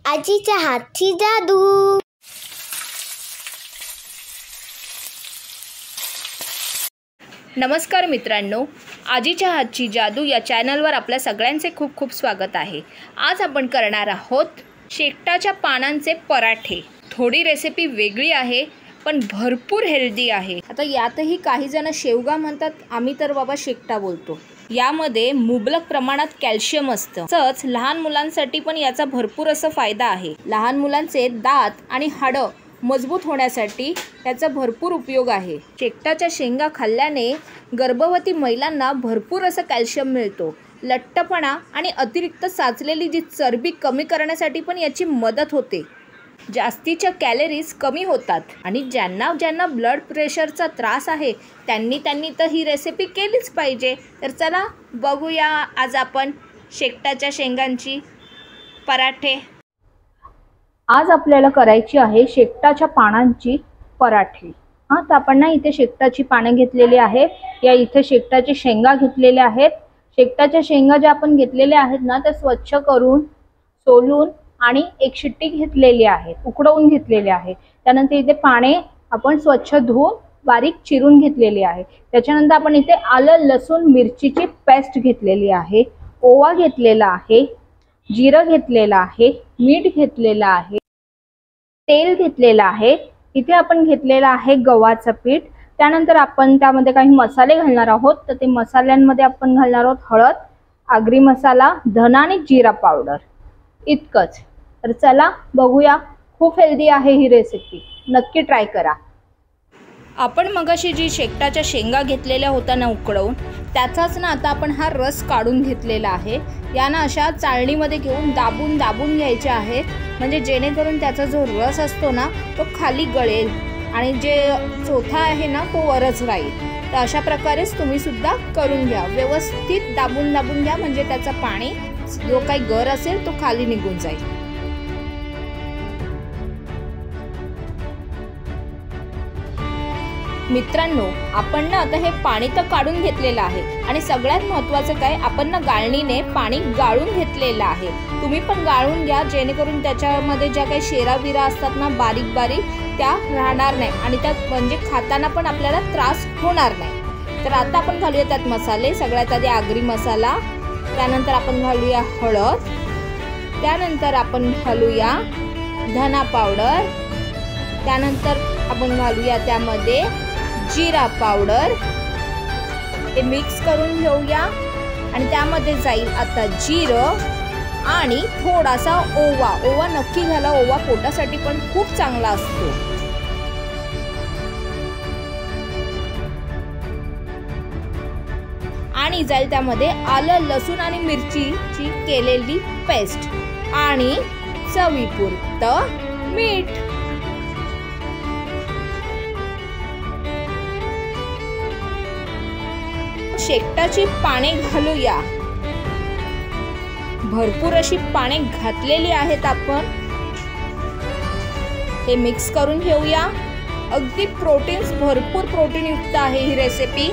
आजीच्या हातची जादू। नमस्कार मित्रांनो, आजीच्या हातची जादू या चॅनलवर आपल्या सगळ्यांचे खूप खूप स्वागत आहे। आज आपण करणार आहोत शेकटाच्या पानांचे पराठे। थोडी रेसिपी वेगळी आहे पण भरपूर हेल्दी आहे। आता यातही काही जण शेवगा म्हणतात, आम्ही तर बाबा शेकटा बोलतो। यामध्ये मुबलक प्रमाणात कॅल्शियम असतं। तसंच लहान मुलांसाठी पण याचा भरपूर असा फायदा आहे। लहान मुलांचे दात आणि हाडं मजबूत होण्यासाठी त्याचा भरपूर उपयोग आहे। शेकटाच्या शेंगा खाल्ल्याने गर्भवती महिलांना भरपूर असं कॅल्शियम मिळतो। लठ्ठपणा आणि अतिरिक्त साचलेली जी चरबी कमी करण्यासाठी पण याची मदत होते। जास्तीच्या कॅलरीज कमी होतात आणि ज्यांना ब्लड प्रेशरचा त्रास आहे त्यांनी तर ही रेसिपी केलीच पाहिजे। तर चला बघूया आज आपण शेकटाच्या शेंगांची पराठे। आज आपल्याला करायची आहे शेकटाच्या पानांची पराठे। तर आपण इथे शेकटाची पाने घेतलेली आहे। या इथे शेकटाच्या शेंगा घेतलेल्या आहेत। शेकटाच्या शेंगा ज्या आपण घेतलेल्या आहेत ना, त्या स्वच्छ करून सोलून आणि एक शिट्टी घेतलेली आहे, उकडवून घेतलेली आहे। त्यानंतर इथे पाने आपण स्वच्छ धुवून बारीक चिरून घेतलेली आहे। त्याच्यानंतर आपण इथे आलं लसूण मिरचीची पेस्ट घेतलेली आहे, ओवा घेतलेला आहे, जिरं घेतलेला आहे, मीठ घेतलेला आहे, तेल घेतलेलं आहे। इथे आपण घेतलेला आहे गव्हाचं पीठ। त्यानंतर आपण त्यामध्ये काही मसाले घालणार आहोत। तर ते मसाल्यांमध्ये आपण घालणार आहोत हळद, आगरी मसाला, धना आणि जिरा पावडर, इतकंच। तर चला बघूया, खूप हेल्दी आहे ही रेसिपी, नक्की ट्राय करा। आपण मगाशी जी शेकटाच्या शेंगा घेतलेल्या होत्या ना उकडवून, त्याचाच ना आता आपण हा रस काढून घेतलेला आहे। याना अशा चाळणीमध्ये घेऊन दाबून घ्यायचे आहे, म्हणजे जेणेकरून त्याचा जो रस असतो ना तो खाली गळेल आणि जे चोथा आहे ना तो वरच राहील। तर अशा प्रकारेच तुम्ही सुद्धा करून घ्या। व्यवस्थित दाबून घ्या, म्हणजे त्याचा पाणी जो काही गर असेल तो खाली निघून जाईल। मित्रांनो, आपण ना आता हे पाणी तर काढून घेतलेलं आहे आणि सगळ्यात महत्त्वाचं काय, आपण ना गाळणीने पाणी गाळून घेतलेलं आहे। तुम्ही पण गाळून घ्या, जेणेकरून त्याच्यामध्ये ज्या काही शेराविरा असतात ना बारीक त्या राहणार नाही आणि त्यात म्हणजे खाताना पण आपल्याला त्रास होणार नाही। तर आता आपण घालूया त्यात मसाले। सगळ्यात आधी आगरी मसाला, त्यानंतर आपण घालूया हळद, त्यानंतर आपण घालूया धना पावडर, त्यानंतर आपण घालूया त्यामध्ये जिरा पावडर। हे मिक्स करून घेऊया आणि त्यामध्ये जाईल आता जिरं आणि थोडासा ओवा नक्की घाला, ओवा पोटासाठी पण खूप चांगला असतो। आणि जाईल त्यामध्ये आलं लसूण आणि मिरचीची केलेली पेस्ट आणि चवीपुरतं मीठ। शेकटाची पाने घालूया, भरपूर अशी पाने घातलेली आहेत आपण। हे मिक्स करून घेऊया। अगदी भरपूर प्रोटीन युक्त आहे ही रेसिपी।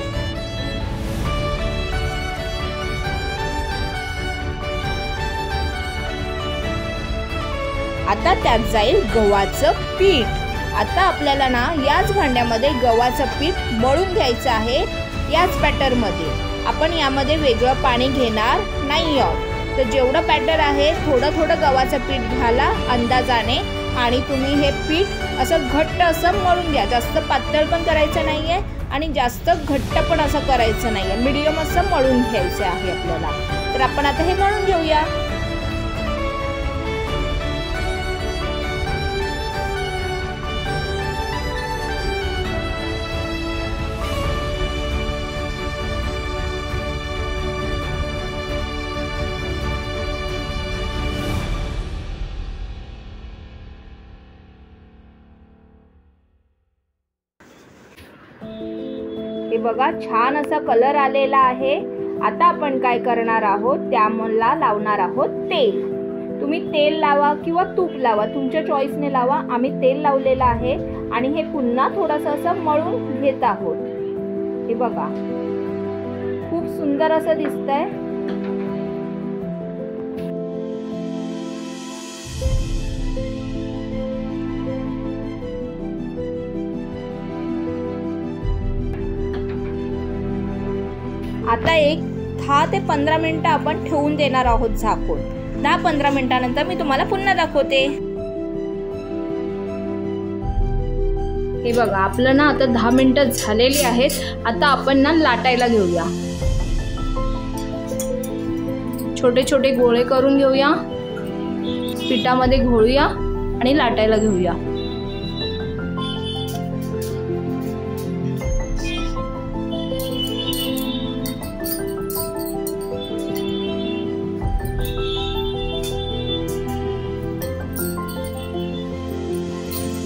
आता त्यात जाईल गव्हाचं पीठ। आता आपल्याला ना याच भांड्यामध्ये गव्हाचं पीठ मळून घ्यायचं आहे। याच बॅटरमध्ये आपण यामध्ये वेगळं पाणी घेणार नाही आहोत। तर जेवढं बॅटर आहे थोडं गव्हाचं पीठ घाला अंदाजाने आणि तुम्ही हे पीठ असं घट्ट असं मळून घ्या। जास्त पातळ पण करायचं नाहीये आणि जास्त घट्ट पण असं करायचं नाहीये, मीडियम असं मळून घ्यायचं आहे आपल्याला। तर आपण आता हे मळून घेऊया। हे बघा, छान असा कलर आलेला आहे। आता आपण काय करणार आहोत, त्याला लावणार आहोत तेल। तुम्ही तेल लावा किंवा तूप लावा, तुमच्या चॉईसने लावा। आम्ही तेल लावलेलं आहे आणि हे पुन्हा थोडंसं असं मळून घेत आहोत। हे बघा, खूप सुंदर असं दिसतंय। आता एक 10 ते 15 मिनिटं आपण ठेवून देणार आहोत झाकून. 10-15 मिनिटानंतर मी तुम्हाला पुन्हा दाखवते. हे बघा, आपलं ना आता 10 मिनिटं झालेली आहेत. आता आपण ना लाटायला घेऊया. छोटे छोटे गोळे करून घेऊया, पिठामध्ये घोळूया आणि लाटायला घेऊया.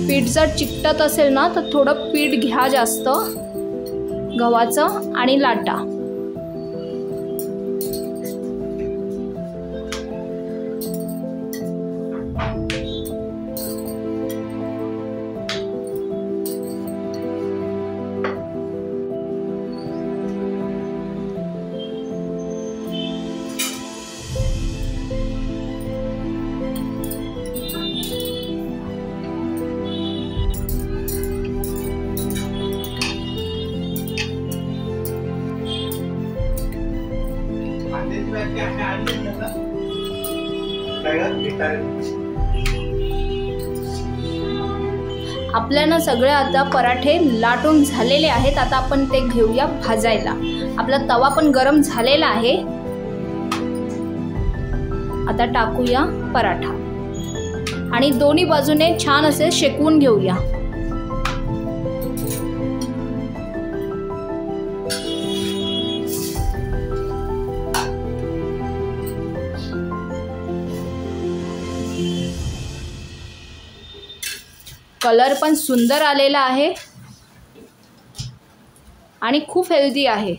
पीठ जर चिकटत असेल ना तर थोडं पीठ घ्या जास्त गव्हाचं आणि लाटा. आपल्याला सगळे आता पराठे लाटून झालेले आहेत. आता आपण ते घेऊया भाजायला. आपला तवा पण गरम झालेला आहे. आता टाकूया पराठा आणि दोन्ही बाजूने छान असे शेकवून घेऊया. कलर पण सुंदर आलेला आहे आणि खूप हेल्दी आहे.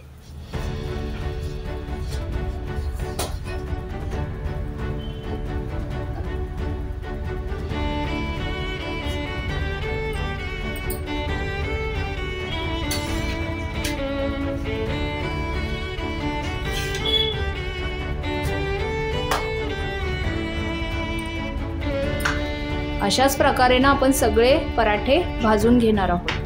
अशाच प्रकारे ना आपण सगळे पराठे भाजून घेणार आहोत.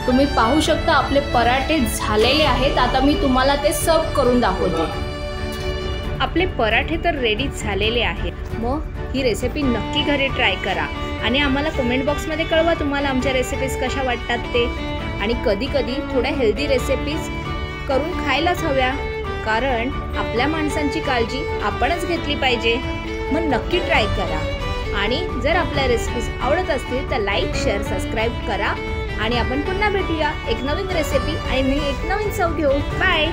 तुम्ही पाहू शकता आपले पराठे झालेले आहेत. आता मी तुम्हाला ते सर्व करून दाखवते. आपले पराठे तर रेडी झालेले आहेत. मग ही रेसिपी नक्की घरी ट्राय करा आणि आम्हाला कमेंट बॉक्समध्ये कळवा तुम्हाला आमच्या रेसिपीज कशा वाटतात ते. आणि कधी कधी थोड्या हेल्दी रेसिपीज करून खायलाच हव्या, कारण आपल्या माणसांची काळजी आपणच घेतली पाहिजे. मग नक्की ट्राय करा आणि जर आपल्या रेसिपीज आवडत असतील तर लाईक, शेअर, सबस्क्राईब करा आणि आपण पुन्हा भेटूया एक नवीन रेसिपी आणि एक नवीन चव घेऊ. बाय.